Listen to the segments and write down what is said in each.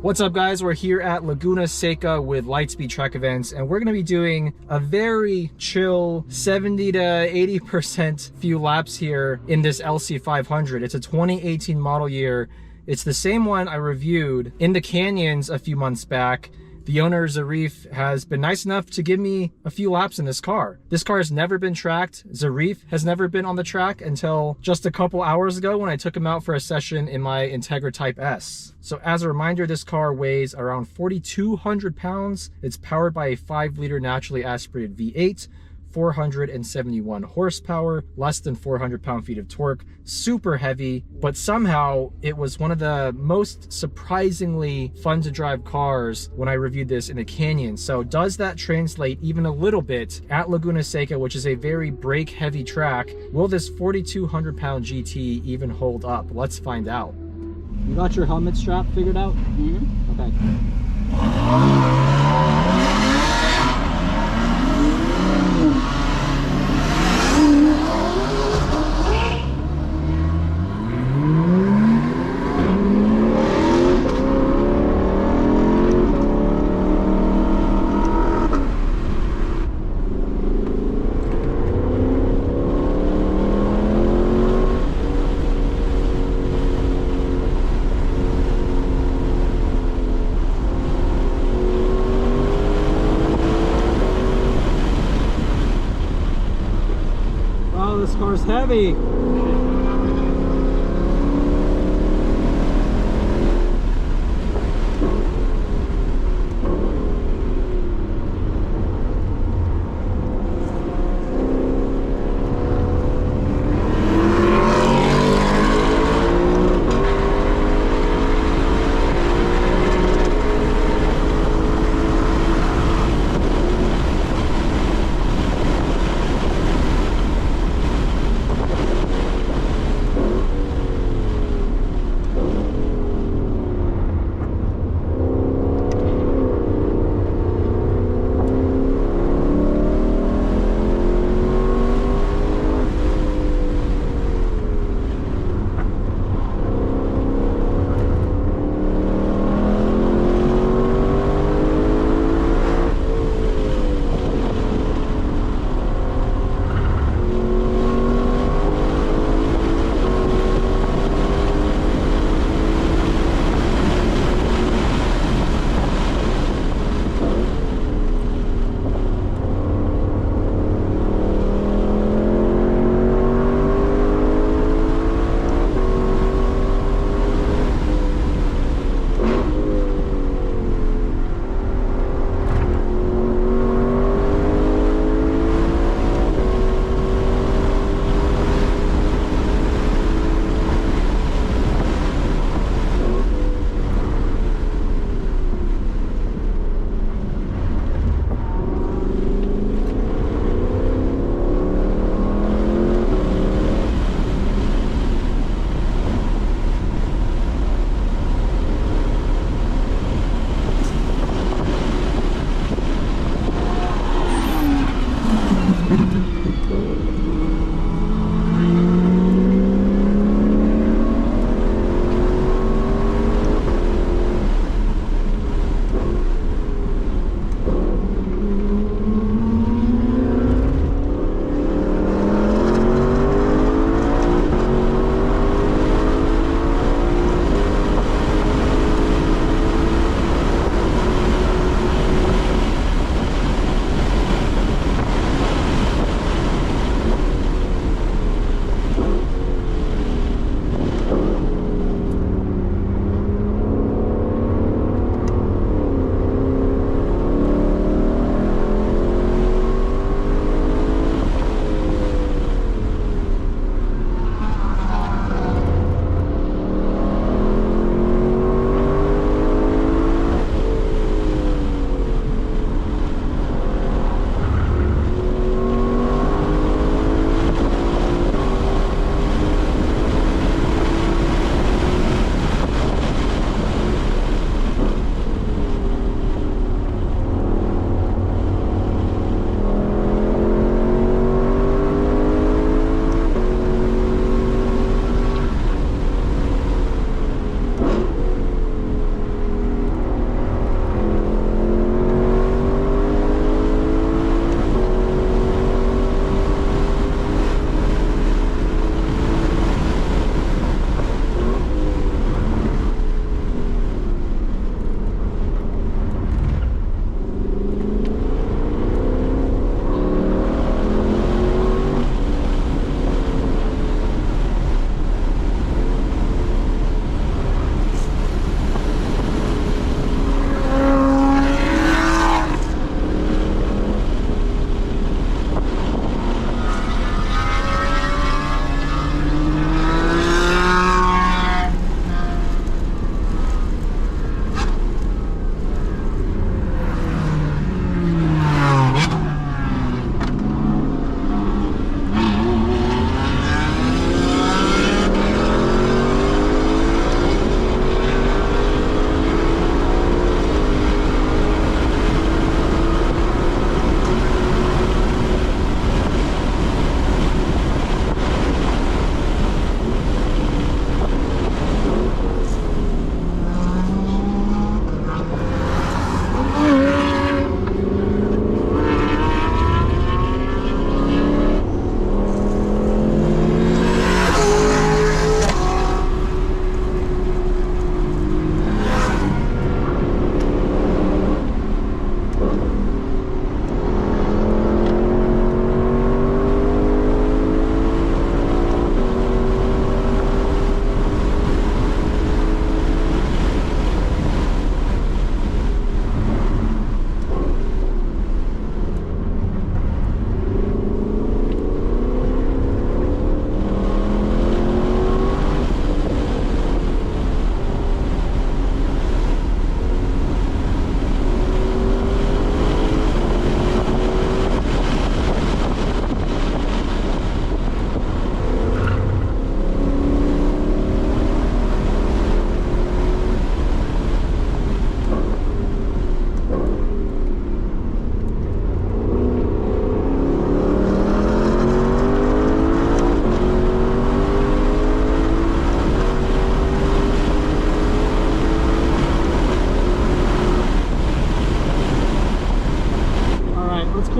What's up, guys? We're here at Laguna Seca with Lightspeed Trek Events, and we're going to be doing a very chill 70 to 80% few laps here in this LC500. It's a 2018 model year. It's the same one I reviewed in the canyons a few months back. The owner, Zygrene, has been nice enough to give me a few laps in this car. This car has never been tracked. Zygrene has never been on the track until just a couple hours ago when I took him out for a session in my Integra Type S. So as a reminder, this car weighs around 4,200 pounds. It's powered by a 5-liter naturally aspirated V8, 471 horsepower, less than 400 pound-feet of torque, super heavy, but somehow it was one of the most surprisingly fun to drive cars when I reviewed this in the canyon. So does that translate even a little bit at Laguna Seca, which is a very brake-heavy track? Will this 4,200 pound GT even hold up? Let's find out. You got your helmet strap figured out? Mm-hmm. Okay. This car's heavy.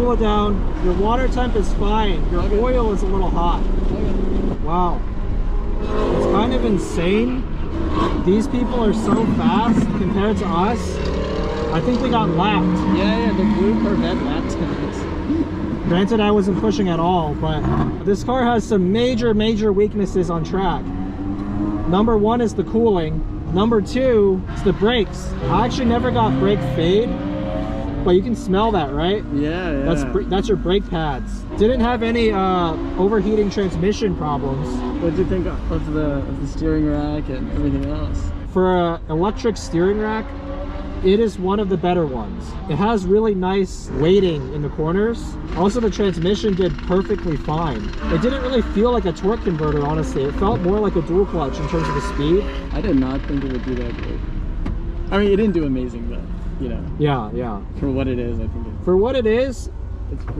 cool it down. Your water temp is fine. Your oil is a little hot. Wow. It's kind of insane. These people are so fast compared to us. I think we got lapped. Yeah, the blue Corvette lapped us. Granted, I wasn't pushing at all, but this car has some major weaknesses on track. Number one is the cooling. Number two is the brakes. I actually never got brake fade, but you can smell that, right? Yeah. That's your brake pads. Didn't have any overheating transmission problems. What do you think of the steering rack and everything else? For an electric steering rack, it is one of the better ones. It has really nice weighting in the corners. Also, the transmission did perfectly fine. It didn't really feel like a torque converter, honestly. It felt more like a dual clutch in terms of the speed. I did not think it would do that good. I mean, it didn't do amazing, but you know. Yeah. For what it is, I think for what it is,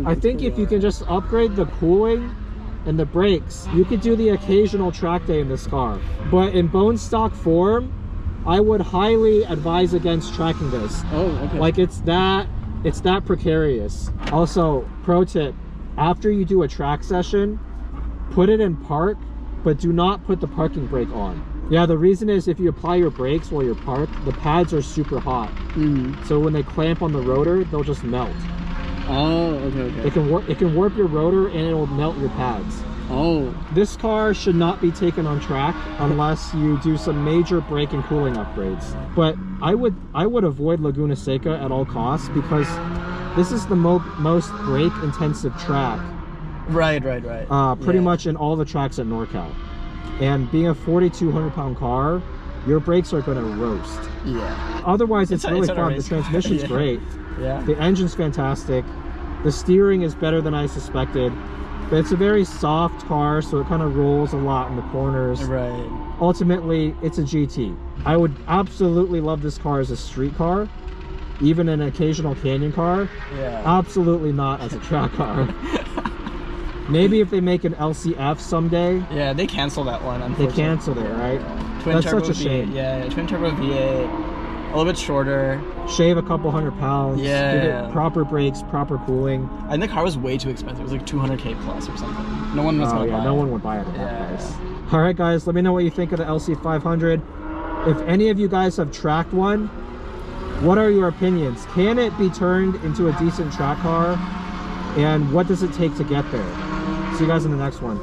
I think if you can just upgrade the cooling and the brakes, you could do the occasional track day in this car. But in bone stock form, I would highly advise against tracking this. Oh, okay. Like it's that precarious. Also, pro tip, after you do a track session, put it in park, but do not put the parking brake on. Yeah, the reason is if you apply your brakes while you're parked, the pads are super hot. So when they clamp on the rotor, they'll just melt. Oh, okay. It can warp your rotor and it will melt your pads. Oh. This car should not be taken on track unless you do some major brake and cooling upgrades. But I would avoid Laguna Seca at all costs because this is the most brake intensive track. Right. Pretty much in all the tracks at NorCal. And being a 4,200 pound car, your brakes are gonna roast. Yeah. Otherwise, it's really fun. The transmission's great. Yeah. The engine's fantastic. The steering is better than I suspected. But it's a very soft car, so it kind of rolls a lot in the corners. Right. Ultimately, it's a GT. I would absolutely love this car as a street car, even an occasional canyon car. Yeah. Absolutely not as a track car. Maybe if they make an LCF someday. Yeah, they canceled that one, unfortunately. They canceled it, right? Twin That's turbo such a shame. Yeah, twin turbo V8. A little bit shorter. Shave a couple $100. Yeah. Give it proper brakes, proper cooling. And the car was way too expensive. It was like 200K plus or something. No one was gonna buy it. No one would buy it at that price. All right, guys, let me know what you think of the LC500. If any of you guys have tracked one, what are your opinions? Can it be turned into a decent track car? And what does it take to get there? See you guys in the next one.